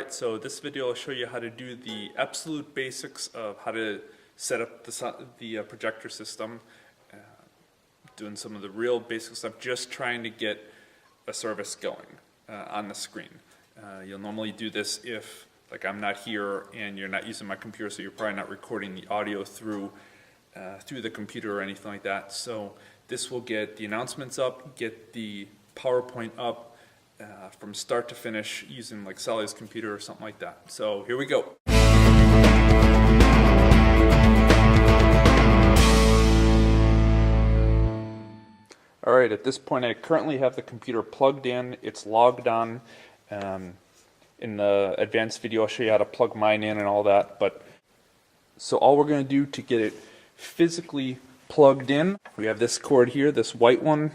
Alright, so this video will show you how to do the absolute basics of how to set up the projector system. Doing some of the real basic stuff, just trying to get a service going on the screen. You'll normally do this if, like, I'm not here and you're not using my computer, so you're probably not recording the audio through the computer or anything like that. So this will get the announcements up, get the PowerPoint up, from start to finish using like Sally's computer or something like that. So here we go. Alright, at this point I currently have the computer plugged in, it's logged on. In the advanced video I'll show you how to plug mine in and all that. But so all we're going to do to get it physically plugged in, we have this cord here, this white one.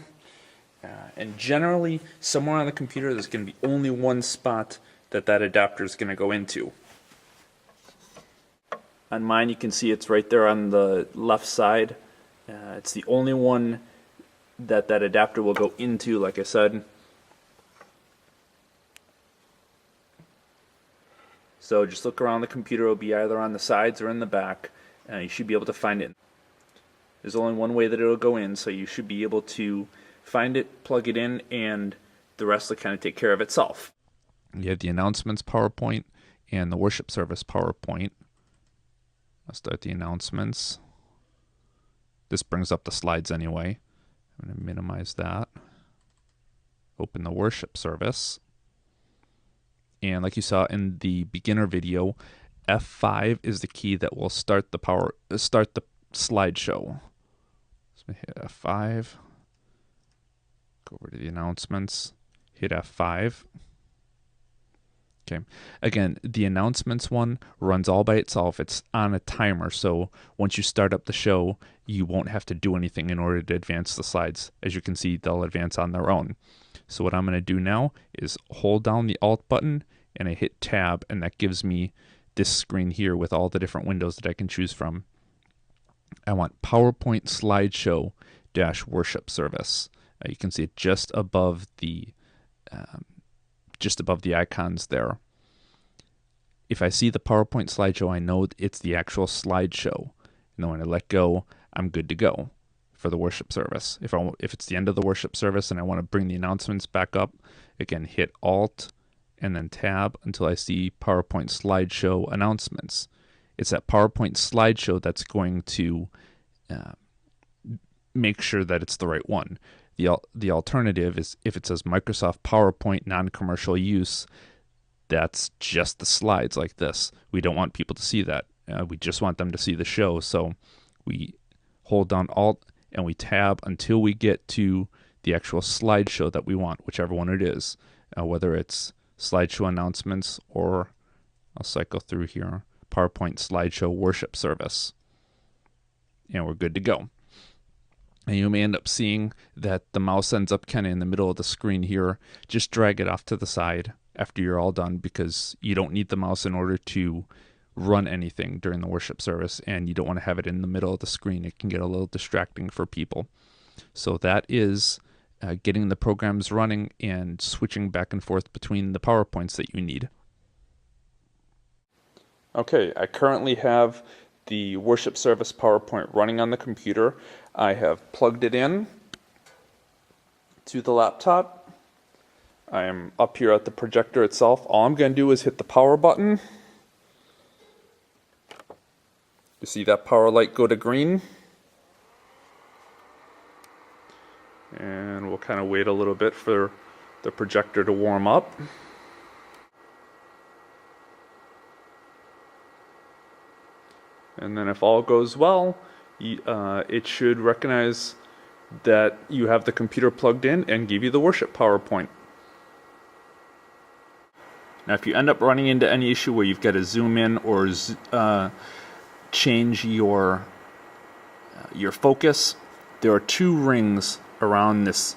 And generally, somewhere on the computer, there's going to be only one spot that adapter is going to go into. On mine, you can see it's right there on the left side. It's the only one that adapter will go into, like I said. So just look around the computer. It'll be either on the sides or in the back. You should be able to find it. There's only one way that it'll go in, so you should be able to find it, plug it in, and the rest will kind of take care of itself. You have the announcements PowerPoint and the worship service PowerPoint. I'll start the announcements. This brings up the slides anyway. I'm going to minimize that. Open the worship service. And like you saw in the beginner video, F5 is the key that will start the slideshow. So hit F5. Go over to the announcements, hit F5. Okay, again, the announcements one runs all by itself. It's on a timer, so once you start up the show, you won't have to do anything in order to advance the slides. As you can see, they'll advance on their own. So what I'm going to do now is hold down the Alt button and I hit Tab, and that gives me this screen here with all the different windows that I can choose from. I want PowerPoint Slideshow - Worship Service. You can see it just above the icons there. If I see the PowerPoint slideshow, I know it's the actual slideshow. And then when I let go, I'm good to go for the worship service. If it's the end of the worship service and I want to bring the announcements back up, again, hit Alt and then Tab until I see PowerPoint slideshow announcements. It's that PowerPoint slideshow that's going to make sure that it's the right one. The alternative is if it says Microsoft PowerPoint non-commercial use, that's just the slides like this. We don't want people to see that. We just want them to see the show. So we hold down Alt and we tab until we get to the actual slideshow that we want, whichever one it is, whether it's slideshow announcements or I'll cycle through here, PowerPoint slideshow worship service. And we're good to go. And you may end up seeing that the mouse ends up kind of in the middle of the screen here. Just drag it off to the side after you're all done, because you don't need the mouse in order to run anything during the worship service, and you don't want to have it in the middle of the screen. It can get a little distracting for people. So that is getting the programs running and switching back and forth between the PowerPoints that you need. Okay, I currently have the worship service PowerPoint running on the computer. I have plugged it in to the laptop. I am up here at the projector itself. All I'm going to do is hit the power button. You see that power light go to green. And we'll kind of wait a little bit for the projector to warm up. And then if all goes well, it should recognize that you have the computer plugged in and give you the worship PowerPoint. Now if you end up running into any issue where you've got to zoom in or change your focus, there are two rings around this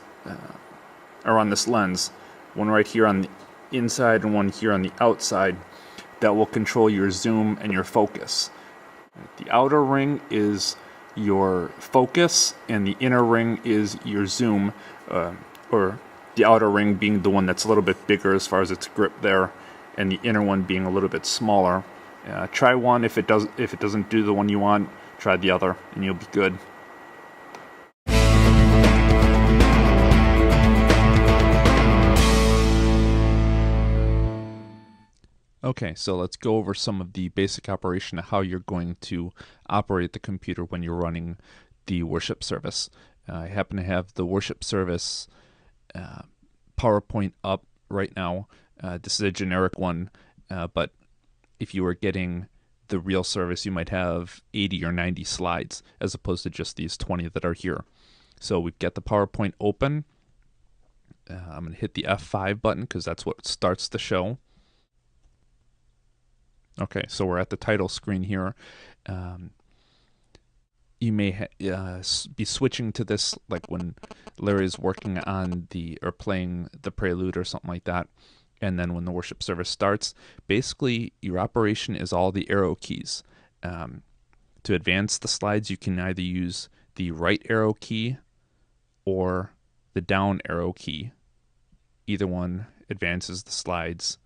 lens, one right here on the inside and one here on the outside, that will control your zoom and your focus. The outer ring is your focus and the inner ring is your zoom, or the outer ring being the one that's a little bit bigger as far as its grip there, and the inner one being a little bit smaller. Try one. If it doesn't do the one you want, try the other, and you'll be good. Okay, so let's go over some of the basic operation of how you're going to operate the computer when you're running the worship service. I happen to have the worship service PowerPoint up right now. This is a generic one, but if you were getting the real service, you might have 80 or 90 slides as opposed to just these 20 that are here. So we've got the PowerPoint open. I'm going to hit the F5 button because that's what starts the show. Okay, so we're at the title screen here. You may be switching to this like when Larry's working on or playing the prelude or something like that. And then when the worship service starts, basically your operation is all the arrow keys. To advance the slides, you can either use the right arrow key or the down arrow key. Either one advances the slides.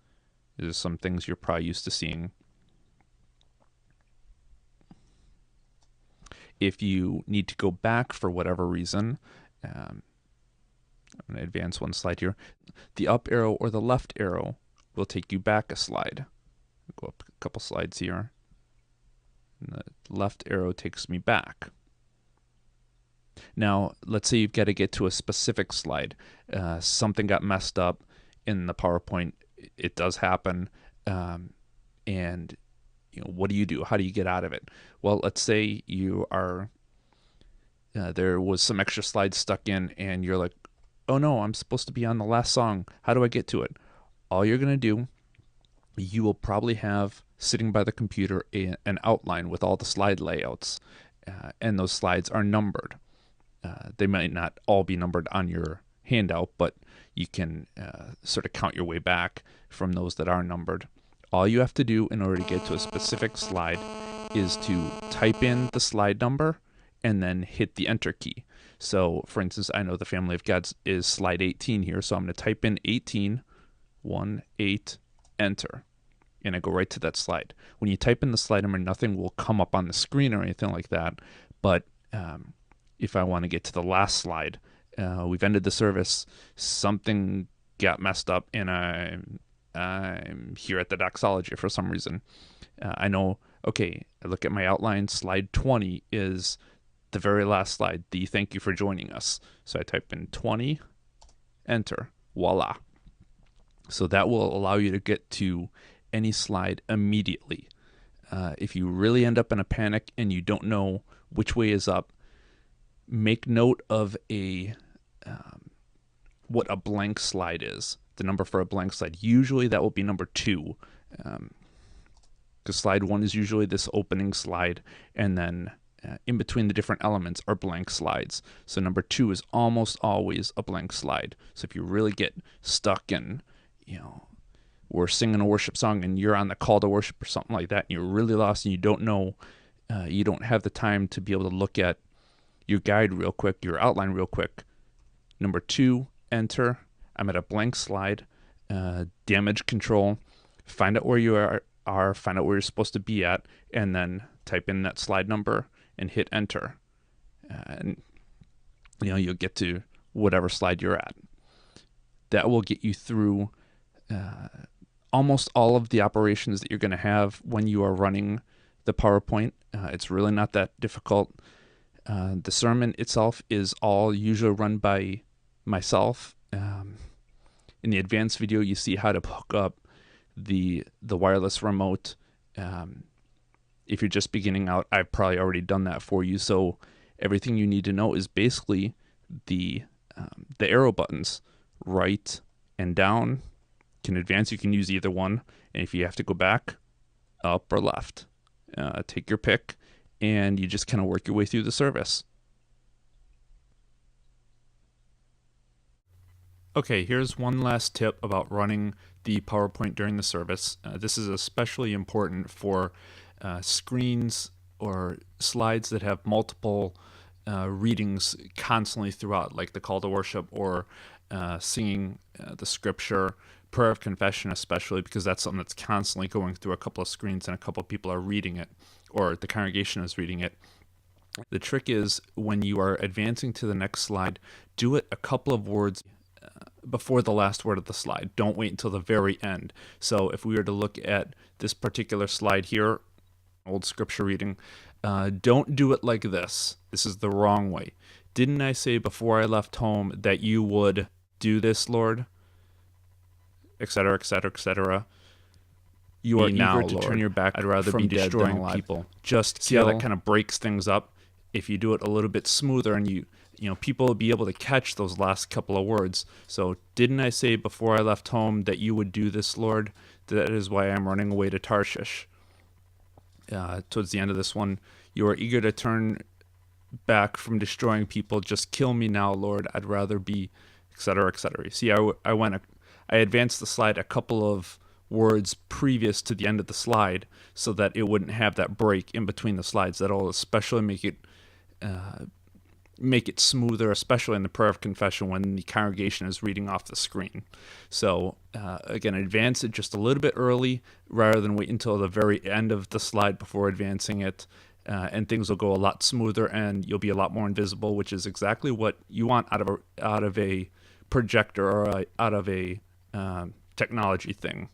There's some things you're probably used to seeing. If you need to go back for whatever reason, I'm going to advance one slide here. The up arrow or the left arrow will take you back a slide. I'll go up a couple slides here. And the left arrow takes me back. Now, let's say you've got to get to a specific slide. Something got messed up in the PowerPoint. It does happen. And what do you do? How do you get out of it? Well, let's say you are, there was some extra slides stuck in and you're like, oh no, I'm supposed to be on the last song. How do I get to it? All you're going to do, you will probably have sitting by the computer an outline with all the slide layouts. And those slides are numbered. They might not all be numbered on your handout, but you can sort of count your way back from those that are numbered. All you have to do in order to get to a specific slide is to type in the slide number and then hit the enter key. So, for instance, I know the Family of God is slide 18 here, so I'm going to type in 18, 1, 8, enter, and I go right to that slide. When you type in the slide number, nothing will come up on the screen or anything like that, but if I want to get to the last slide, we've ended the service, something got messed up, and I'm here at the doxology for some reason. I know, okay, I look at my outline, slide 20 is the very last slide, the thank you for joining us. So I type in 20, enter, voila. So that will allow you to get to any slide immediately. If you really end up in a panic and you don't know which way is up, make note of what a blank slide is. The number for a blank slide. Usually that will be number 2. Because slide 1 is usually this opening slide, and then in between the different elements are blank slides. So number 2 is almost always a blank slide. So if you really get stuck and, we're singing a worship song and you're on the call to worship or something like that, and you're really lost and you don't know, you don't have the time to be able to look at your guide real quick, your outline real quick. Number 2, enter. I'm at a blank slide, damage control, find out where you are, find out where you're supposed to be at, and then type in that slide number and hit enter. And you'll get to whatever slide you're at. That will get you through almost all of the operations that you're going to have when you are running the PowerPoint. It's really not that difficult. The sermon itself is all usually run by myself. In the advanced video, you see how to hook up the wireless remote. If you're just beginning out, I've probably already done that for you. So everything you need to know is basically the arrow buttons, right and down. Can advance, you can use either one. And if you have to go back, up or left, take your pick, and you just kind of work your way through the service. Okay, here's one last tip about running the PowerPoint during the service. This is especially important for screens or slides that have multiple readings constantly throughout, like the call to worship or singing the scripture, prayer of confession, especially because that's something that's constantly going through a couple of screens and a couple of people are reading it, or the congregation is reading it. The trick is when you are advancing to the next slide, do it a couple of words before the last word of the slide. Don't wait until the very end. So if we were to look at this particular slide here, old scripture reading, don't do it like this. This is the wrong way. Didn't I say before I left home that you would do this, Lord? Etc., etc., etc. You are now, eager to Lord. turn your back. I'd rather From be dead destroying than alive. people. Just see how that kind of breaks things up. If you do it a little bit smoother, and you know, people will be able to catch those last couple of words. So, didn't I say before I left home that you would do this, Lord? That is why I'm running away to Tarshish. Towards the end of this one, you are eager to turn back from destroying people. Just kill me now, Lord. I'd rather be, etc., etc. See, I advanced the slide a couple of words previous to the end of the slide so that it wouldn't have that break in between the slides. That'll especially make it smoother, especially in the prayer of confession when the congregation is reading off the screen. So again, advance it just a little bit early rather than wait until the very end of the slide before advancing it, and things will go a lot smoother and you'll be a lot more invisible, which is exactly what you want out of a projector or out of a technology thing.